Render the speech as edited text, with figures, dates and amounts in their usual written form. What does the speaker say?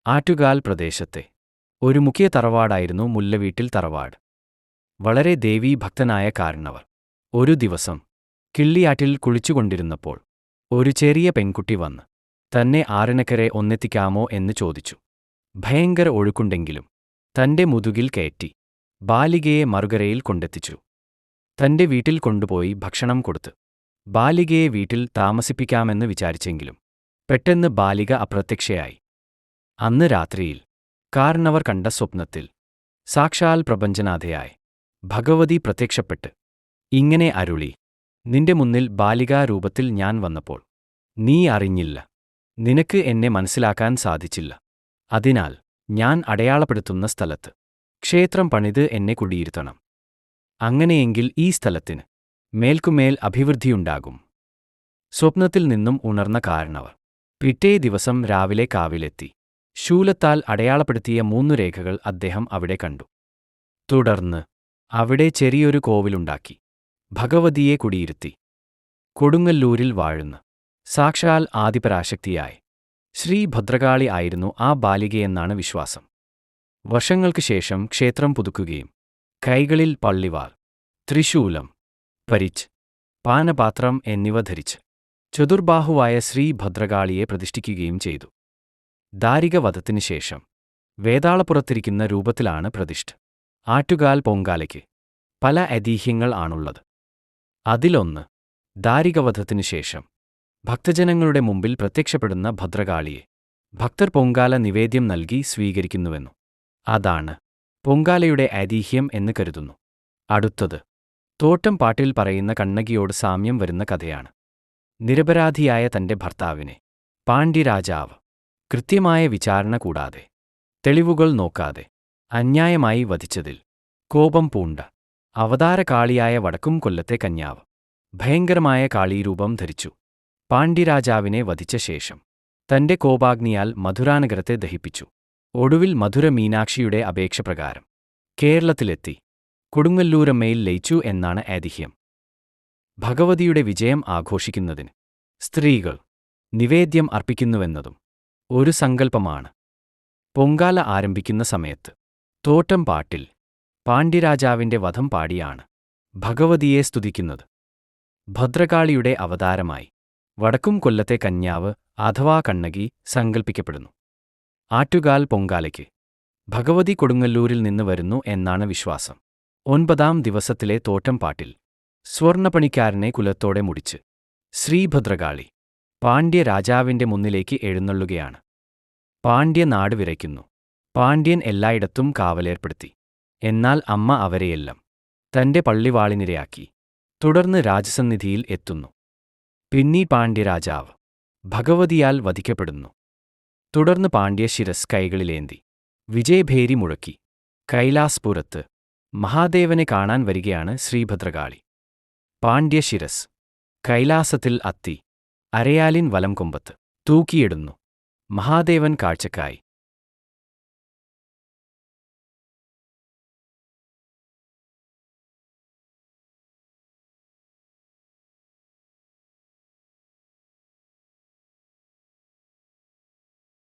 ആറ്റുകാൽ പ്രദേശത്തെ ഒരു മുഖ്യ തറവാടായിരുന്നു മുല്ലവീട്ടിൽ തറവാട്. വളരെ ദേവീഭക്തനായ കാരണവർ ഒരു ദിവസം കിള്ളിയാറ്റിൽ കുളിച്ചുകൊണ്ടിരുന്നപ്പോൾ ഒരു ചെറിയ പെൺകുട്ടി വന്ന് തന്നെ ആറിനക്കരെ ഒന്നെത്തിക്കാമോ എന്ന് ചോദിച്ചു. ഭയങ്കര ഒഴുക്കുണ്ടെങ്കിലും തന്റെ മുതുകിൽ കയറ്റി ബാലികയെ മറുകരയിൽ കൊണ്ടെത്തിച്ചു. തന്റെ വീട്ടിൽ കൊണ്ടുപോയി ഭക്ഷണം കൊടുത്ത് ബാലികയെ വീട്ടിൽ താമസിപ്പിക്കാമെന്ന് വിചാരിച്ചെങ്കിലും പെട്ടെന്ന് ബാലിക അപ്രത്യക്ഷയായി. അന്ന് രാത്രിയിൽ കാരണവർ കണ്ട സ്വപ്നത്തിൽ സാക്ഷാൽ പ്രപഞ്ചനാഥയായ ഭഗവതി പ്രത്യക്ഷപ്പെട്ട് ഇങ്ങനെ അരുളി: നിന്റെ മുന്നിൽ ബാലികാരൂപത്തിൽ ഞാൻ വന്നപ്പോൾ നീ അറിഞ്ഞില്ല, നിനക്ക് എന്നെ മനസ്സിലാക്കാൻ സാധിച്ചില്ല. അതിനാൽ ഞാൻ അടയാളപ്പെടുത്തുന്ന സ്ഥലത്ത് ക്ഷേത്രം പണിത് എന്നെ കുടിയിരുത്തണം. അങ്ങനെയെങ്കിൽ ഈ സ്ഥലത്തിന് മേൽക്കുമേൽ അഭിവൃദ്ധിയുണ്ടാകും. സ്വപ്നത്തിൽ നിന്നും ഉണർന്ന കാരണവർ പിറ്റേ ദിവസം രാവിലെ കാവിലെത്തി ശൂലത്താൽ അടയാളപ്പെടുത്തിയ 3 രേഖകൾ അദ്ദേഹം അവിടെ കണ്ടു. തുടർന്ന് അവിടെ ചെറിയൊരു കോവിലുണ്ടാക്കി ഭഗവതിയെ കുടിയിരുത്തി. കൊടുങ്ങല്ലൂരിൽ വാഴുന്ന സാക്ഷാൽ ആദിപരാശക്തിയായ ശ്രീ ഭദ്രകാളി ആയിരുന്നു ആ ബാലികയെന്നാണ് വിശ്വാസം. വർഷങ്ങൾക്ക് ശേഷം ക്ഷേത്രം പുതുക്കുകയും കൈകളിൽ പള്ളിവാൾ, ത്രിശൂലം, പരിച്ച്, പാനപാത്രം എന്നിവ ധരിച്ച് ചതുർബാഹുവായ ശ്രീ ഭദ്രകാളിയെ പ്രതിഷ്ഠിക്കുകയും ചെയ്തു. ദാരികവധത്തിനു ശേഷം വേതാളപ്പുറത്തിരിക്കുന്ന രൂപത്തിലാണ് പ്രതിഷ്ഠ. ആറ്റുകാൽ പൊങ്കാലയ്ക്ക് പല ഐതിഹ്യങ്ങൾ ആണുള്ളത്. അതിലൊന്ന്, ദാരികവധത്തിനു ശേഷം ഭക്തജനങ്ങളുടെ മുമ്പിൽ പ്രത്യക്ഷപ്പെടുന്ന ഭദ്രകാളിയെ ഭക്തർ പൊങ്കാല നിവേദ്യം നൽകി സ്വീകരിക്കുന്നുവെന്നു. അതാണ് പൊങ്കാലയുടെ ഐതിഹ്യം എന്ന് കരുതുന്നു. അടുത്തത്, തോട്ടം പാട്ടിൽ പറയുന്ന കണ്ണകിയോട് സാമ്യം വരുന്ന കഥയാണ്. നിരപരാധിയായ തന്റെ ഭർത്താവിനെ പാണ്ഡ്യരാജാവ് കൃത്യമായ വിചാരണ കൂടാതെ തെളിവുകൾ നോക്കാതെ അന്യായമായി വധിച്ചതിൽ കോപം പൂണ്ട അവതാരകാളിയായ വടക്കും കൊല്ലത്തെ കന്യാവ് ഭയങ്കരമായ കാളീരൂപം ധരിച്ചു പാണ്ഡ്യരാജാവിനെ വധിച്ച ശേഷം തന്റെ കോപാഗ്നിയാൽ മധുരാനഗരത്തെ ദഹിപ്പിച്ചു. ഒടുവിൽ മധുര മീനാക്ഷിയുടെ അപേക്ഷ പ്രകാരം കേരളത്തിലെത്തി കൊടുങ്ങല്ലൂരമ്മയിൽ ലയിച്ചു എന്നാണ് ഐതിഹ്യം. ഭഗവതിയുടെ വിജയം ആഘോഷിക്കുന്നതിന് സ്ത്രീകൾ നിവേദ്യം അർപ്പിക്കുന്നുവെന്നതും ഒരു സങ്കല്പമാണ്. പൊങ്കാല ആരംഭിക്കുന്ന സമയത്ത് തോട്ടം പാട്ടിൽ പാണ്ഡ്യരാജാവിന്റെ വധം പാടിയാണ് ഭഗവതിയെ സ്തുതിക്കുന്നത്. ഭദ്രകാളിയുടെ അവതാരമായി വടക്കും കൊല്ലത്തെ കന്യാവ് അഥവാ കണ്ണകി സങ്കൽപ്പിക്കപ്പെടുന്നു. ആറ്റുകാൽ പൊങ്കാലയ്ക്ക് ഭഗവതി കൊടുങ്ങല്ലൂരിൽ നിന്ന് വരുന്നു എന്നാണ് വിശ്വാസം. 9ാം ദിവസത്തിലെ തോട്ടം പാട്ടിൽ സ്വർണ്ണപ്പണിക്കാരനെ കുലത്തോടെ മുടിച്ച് ശ്രീഭദ്രകാളി പാണ്ഡ്യ രാജാവിന്റെ മുന്നിലേക്ക് എഴുന്നള്ളുകയാണ്. പാണ്ഡ്യ നാട് വിറയ്ക്കുന്നു. പാണ്ഡ്യൻ എല്ലായിടത്തും കാവലേർപ്പെടുത്തി. എന്നാൽ അമ്മ അവരെയെല്ലാം തന്റെ പള്ളിവാളിനിരയാക്കി. തുടർന്ന് രാജസന്നിധിയിൽ എത്തുന്നു. പാണ്ഡ്യരാജാവ് ഭഗവതിയാൽ വധിക്കപ്പെടുന്നു. തുടർന്ന് പാണ്ഡ്യ ശിരസ് കൈകളിലേന്തി വിജയഭേരി മുഴക്കി കൈലാസ്പുരത്ത് മഹാദേവനെ കാണാൻ വരികയാണ് ശ്രീഭദ്രകാളി. പാണ്ഡ്യ ശിരസ് കൈലാസത്തിൽ അത്തി അരയാലിൻ വലംകൊമ്പത്ത് തൂക്കിയിടുന്നു. മഹാദേവൻ കാഴ്ചക്കായി